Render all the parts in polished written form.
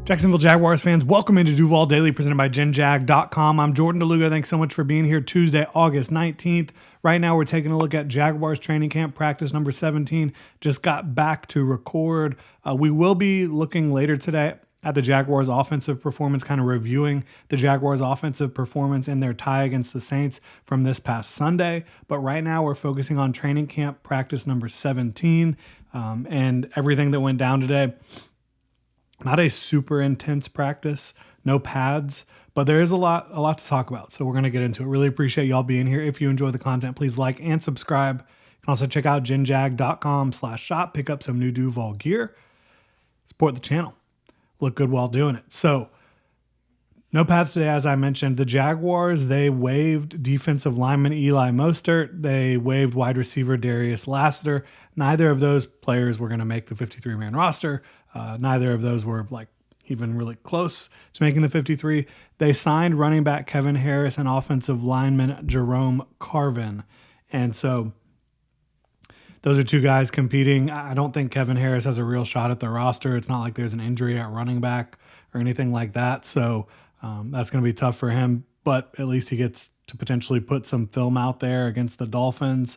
Jacksonville Jaguars fans, welcome into Duval Daily presented by GenJag.com. I'm Jordan DeLuga. Thanks so much for being here Tuesday, August 19th. Right now we're taking a look at Jaguars training camp practice number 17. Just got back to record. We will be looking later today at the Jaguars offensive performance, kind of reviewing the Jaguars offensive performance in their tie against the Saints from this past Sunday. But right now we're focusing on training camp practice number 17 and everything that went down today. Not a super intense practice, no pads, but there is a lot to talk about. So we're going to get into it. Really appreciate y'all being here. If you enjoy the content, please like and subscribe. You can also check out genjag.com/shop, pick up some new Duval gear, support the channel, look good while doing it. So no pads today, as I mentioned. The Jaguars, they waived defensive lineman Eli Mostert. They waived wide receiver Darius Lassiter. Neither of those players were going to make the 53-man roster. Neither of those were even really close to making the 53. They signed running back Kevin Harris and offensive lineman Jerome Carvin. And so those are two guys competing. I don't think Kevin Harris has a real shot at the roster. It's not like there's an injury at running back or anything like that. So that's going to be tough for him, but at least he gets to potentially put some film out there against the Dolphins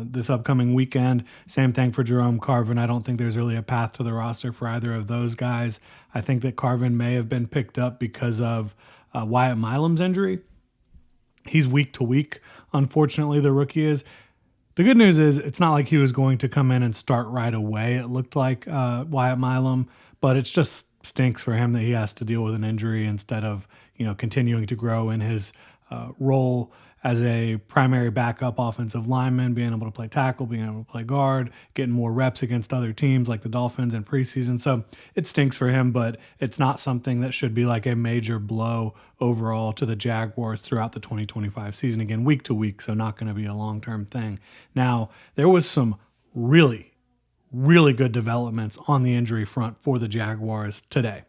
this upcoming weekend. Same thing for Jerome Carvin. I don't think there's really a path to the roster for either of those guys. I think that Carvin may have been picked up because of Wyatt Milam's injury. He's week to week, unfortunately, the rookie is. The good news is it's not like he was going to come in and start right away. It looked like Wyatt Milam, but it just stinks for him that he has to deal with an injury instead of, continuing to grow in his role as a primary backup offensive lineman, being able to play tackle, being able to play guard, getting more reps against other teams like the Dolphins in preseason. So it stinks for him, but it's not something that should be like a major blow overall to the Jaguars throughout the 2025 season. Again, week to week, so not going to be a long-term thing. Now, there was some really good developments on the injury front for the Jaguars today.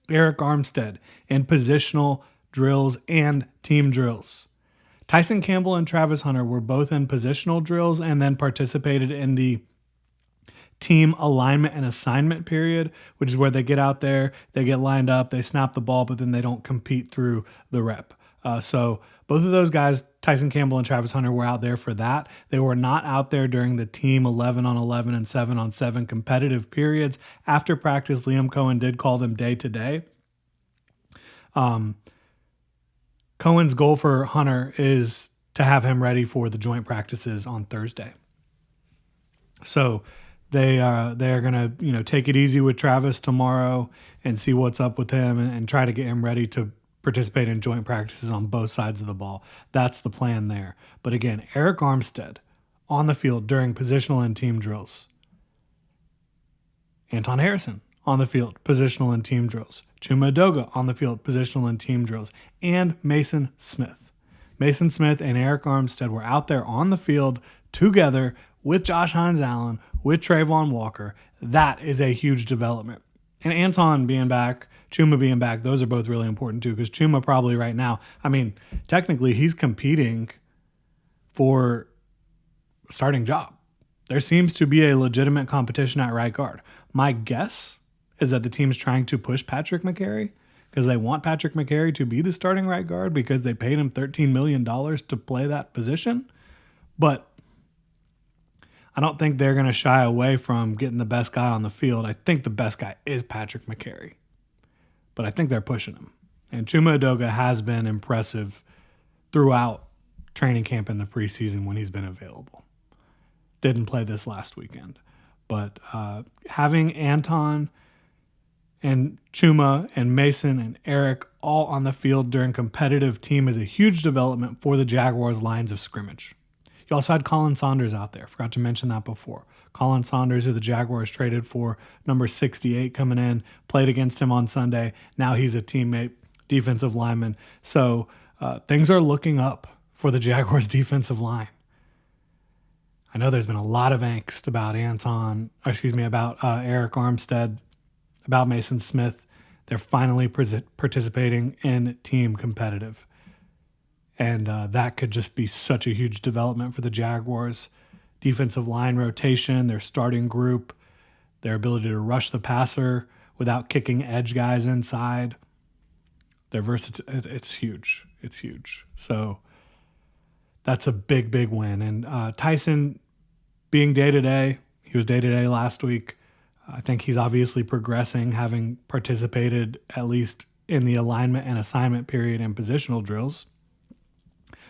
Eric Armstead in positional drills and team drills. Tyson Campbell and Travis Hunter were both in positional drills and then participated in the team alignment and assignment period, which is where they get out there, they get lined up, they snap the ball, but then they don't compete through the rep. So both of those guys, Tyson Campbell and Travis Hunter, were out there for that. They were not out there during the team 11-on-11 and 7-on-7 competitive periods. After practice, Liam Cohen did call them day to day. Cohen's goal for Hunter is to have him ready for the joint practices on Thursday. So they are going to take it easy with Travis tomorrow and see what's up with him and try to get him ready to participate in joint practices on both sides of the ball. That's the plan there. But again, Eric Armstead on the field during positional and team drills. Anton Harrison on the field, positional and team drills. Chuma Edoga on the field, positional and team drills. And Mason Smith. Mason Smith and Eric Armstead were out there on the field together with Josh Hines-Allen, with Trayvon Walker. That is a huge development. And Anton being back, Chuma being back, those are both really important too, because Chuma probably right now, technically he's competing for a starting job. There seems to be a legitimate competition at right guard. My guess is that the team's trying to push Patrick McCary because they want Patrick McCary to be the starting right guard because they paid him $13 million to play that position. But I don't think they're going to shy away from getting the best guy on the field. I think the best guy is Patrick McCary, but I think they're pushing him. And Chuma Edoga has been impressive throughout training camp in the preseason when he's been available. Didn't play this last weekend, but having Anton and Chuma and Mason and Eric all on the field during competitive team is a huge development for the Jaguars' lines of scrimmage. You also had Colin Saunders out there. Forgot to mention that before. Colin Saunders, who the Jaguars traded for, number 68 coming in, played against him on Sunday. Now he's a teammate, defensive lineman. So things are looking up for the Jaguars' defensive line. I know there's been a lot of angst about Eric Armstead, about Mason Smith. They're finally participating in team competitive. And that could just be such a huge development for the Jaguars. Defensive line rotation, their starting group, their ability to rush the passer without kicking edge guys inside. Their versatility, it's huge. It's huge. So that's a big, big win. And Tyson being day-to-day, he was day-to-day last week. I think he's obviously progressing, having participated at least in the alignment and assignment period and positional drills.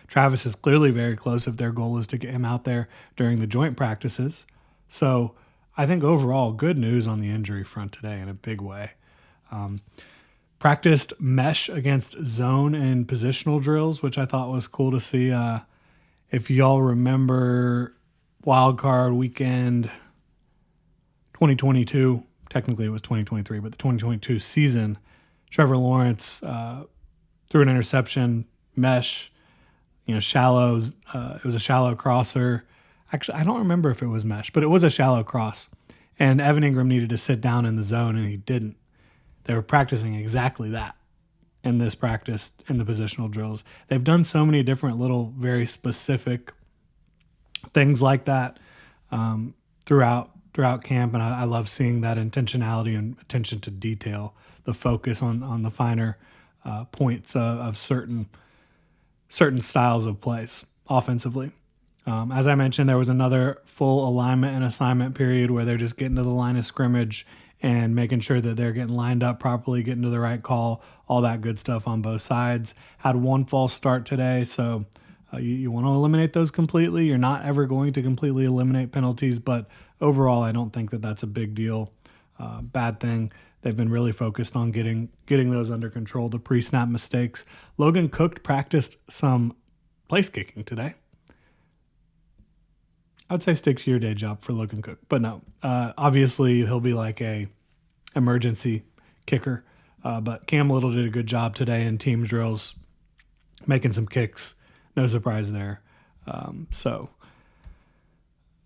Travis is clearly very close if their goal is to get him out there during the joint practices. So I think overall, good news on the injury front today in a big way. Practiced mesh against zone and positional drills, which I thought was cool to see. If y'all remember wildcard weekend 2022, technically it was 2023, but the 2022 season, Trevor Lawrence threw an interception, mesh, shallows. It was a shallow crosser. Actually, I don't remember if it was mesh, but it was a shallow cross. And Evan Ingram needed to sit down in the zone, and he didn't. They were practicing exactly that in this practice in the positional drills. They've done so many different little, very specific things like that throughout camp, and I love seeing that intentionality and attention to detail, the focus on the finer points of certain styles of plays offensively. As I mentioned, there was another full alignment and assignment period where they're just getting to the line of scrimmage and making sure that they're getting lined up properly, getting to the right call, all that good stuff on both sides. Had one false start today, so you want to eliminate those completely. You're not ever going to completely eliminate penalties, but overall, I don't think that that's a big deal, bad thing. They've been really focused on getting those under control, the pre-snap mistakes. Logan Cook practiced some place kicking today. I would say stick to your day job for Logan Cook, but no. Obviously, he'll be like a emergency kicker, but Cam Little did a good job today in team drills, making some kicks. No surprise there. So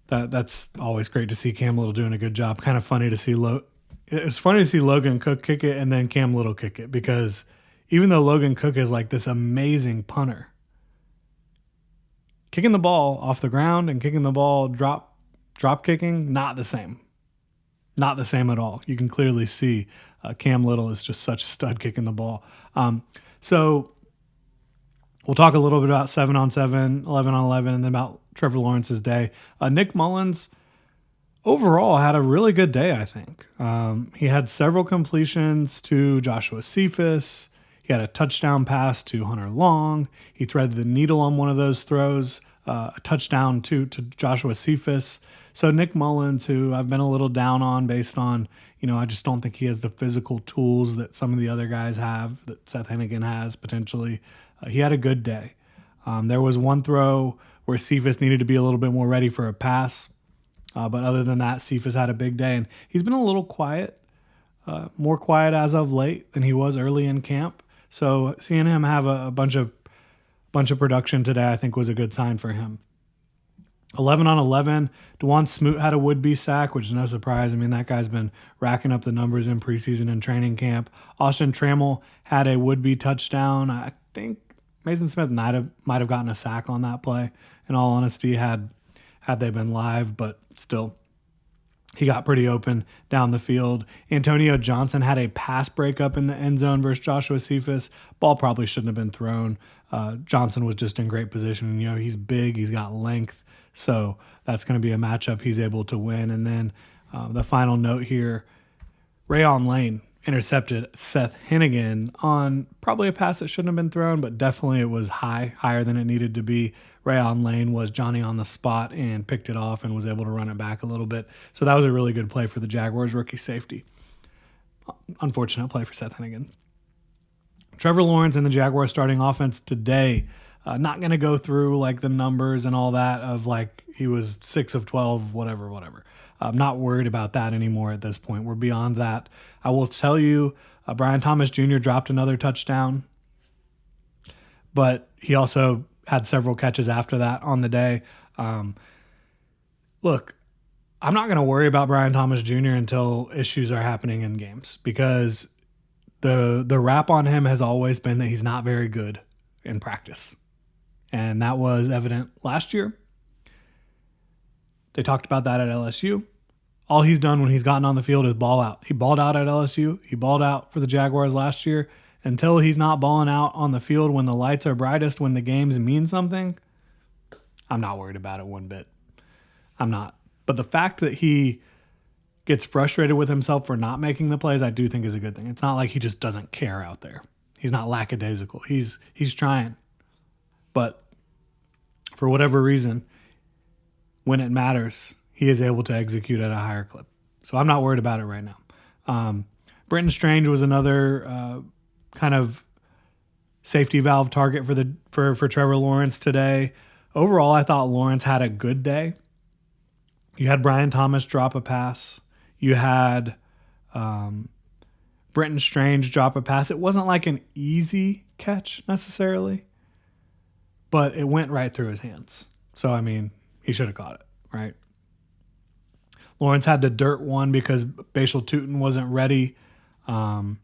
that's always great to see Cam Little doing a good job. Kind of funny to see it's funny to see Logan Cook kick it and then Cam Little kick it, because even though Logan Cook is like this amazing punter, kicking the ball off the ground and kicking the ball drop kicking, not the same. Not the same at all. You can clearly see Cam Little is just such a stud kicking the ball. So we'll talk a little bit about 7-on-7, 11-on-11, and then about Trevor Lawrence's day. Nick Mullins overall had a really good day, I think. He had several completions to Joshua Cephas. He had a touchdown pass to Hunter Long. He threaded the needle on one of those throws, a touchdown to Joshua Cephas. So Nick Mullins, who I've been a little down on based on, I just don't think he has the physical tools that some of the other guys have, that Seth Hennigan has potentially. He had a good day. There was one throw where Cephas needed to be a little bit more ready for a pass. But other than that, Cephas had a big day. And he's been a little quiet, more quiet as of late than he was early in camp. So seeing him have a bunch of production today, I think was a good sign for him. 11-on-11, DeJuan Smoot had a would-be sack, which is no surprise. I mean, that guy's been racking up the numbers in preseason and training camp. Austin Trammell had a would-be touchdown. I think Mason Smith might have gotten a sack on that play, in all honesty, had they been live, but still, he got pretty open down the field. Antonio Johnson had a pass breakup in the end zone versus Joshua Cephas. Ball probably shouldn't have been thrown. Johnson was just in great position. He's big, he's got length, so that's going to be a matchup he's able to win. And then the final note here, Rayon Lane intercepted Seth Hennigan on probably a pass that shouldn't have been thrown, but definitely it was higher than it needed to be. Rayon Lane was Johnny on the spot and picked it off and was able to run it back a little bit. So that was a really good play for the Jaguars rookie safety. Unfortunate play for Seth Hennigan. Trevor Lawrence and the Jaguars starting offense today. Not going to go through like the numbers and all that of like he was 6 of 12, whatever. I'm not worried about that anymore at this point. We're beyond that. I will tell you, Brian Thomas Jr. dropped another touchdown, but he also had several catches after that on the day. Look, I'm not going to worry about Brian Thomas Jr. until issues are happening in games, because the rap on him has always been that he's not very good in practice. And that was evident last year. They talked about that at LSU. all he's done when he's gotten on the field is ball out. He balled out at LSU. He balled out for the Jaguars last year. Until he's not balling out on the field when the lights are brightest, when the games mean something, I'm not worried about it one bit. I'm not. But the fact that he gets frustrated with himself for not making the plays, I do think is a good thing. It's not like he just doesn't care out there. He's not lackadaisical. He's trying. But for whatever reason, when it matters, he is able to execute at a higher clip. So I'm not worried about it right now. Brenton Strange was another kind of safety valve target for Trevor Lawrence today. Overall, I thought Lawrence had a good day. You had Brian Thomas drop a pass. You had Brenton Strange drop a pass. It wasn't like an easy catch necessarily, but it went right through his hands. So, I mean, he should have caught it, right? Lawrence had to dirt one because Bashal Tutin wasn't ready. Then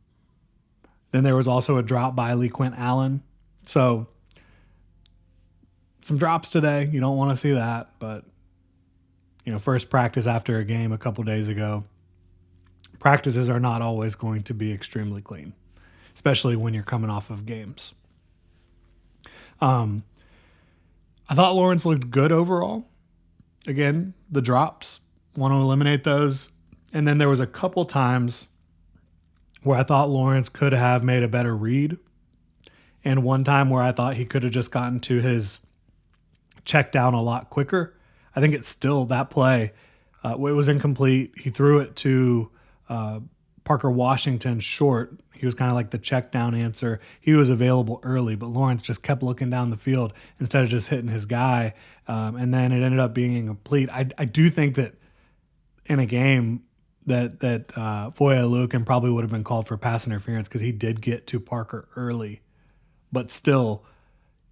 there was also a drop by Lee Quint Allen. So some drops today. You don't want to see that, but first practice after a game a couple days ago. Practices are not always going to be extremely clean, especially when you're coming off of games. I thought Lawrence looked good overall. Again, the drops, want to eliminate those. And then there was a couple times where I thought Lawrence could have made a better read. And one time where I thought he could have just gotten to his check down a lot quicker. I think it's still that play. It was incomplete. He threw it to Parker Washington short. He was kind of like the check down answer. He was available early, but Lawrence just kept looking down the field instead of just hitting his guy. And then it ended up being incomplete. I do think that in a game that Foye Oluokun probably would have been called for pass interference because he did get to Parker early. But still,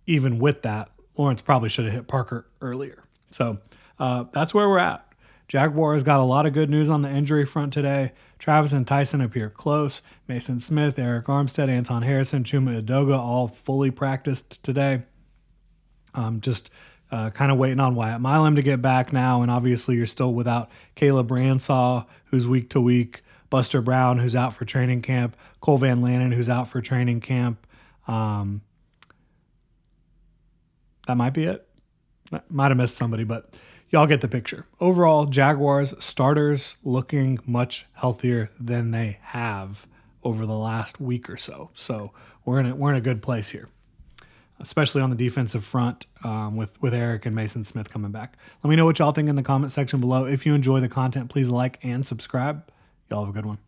even with that, Lawrence probably should have hit Parker earlier. So that's where we're at. Jaguars got a lot of good news on the injury front today. Travis and Tyson appear close. Mason Smith, Eric Armstead, Anton Harrison, Chuma Edoga all fully practiced today. Just kind of waiting on Wyatt Milam to get back now, and obviously you're still without Caleb Ransaw, who's week to week, Buster Brown, who's out for training camp, Cole Van Lannon, who's out for training camp. That might be it. Might have missed somebody, but y'all get the picture. Overall, Jaguars starters looking much healthier than they have over the last week or so. So we're in a good place here, especially on the defensive front with Eric and Mason Smith coming back. Let me know what y'all think in the comment section below. If you enjoy the content, please like and subscribe. Y'all have a good one.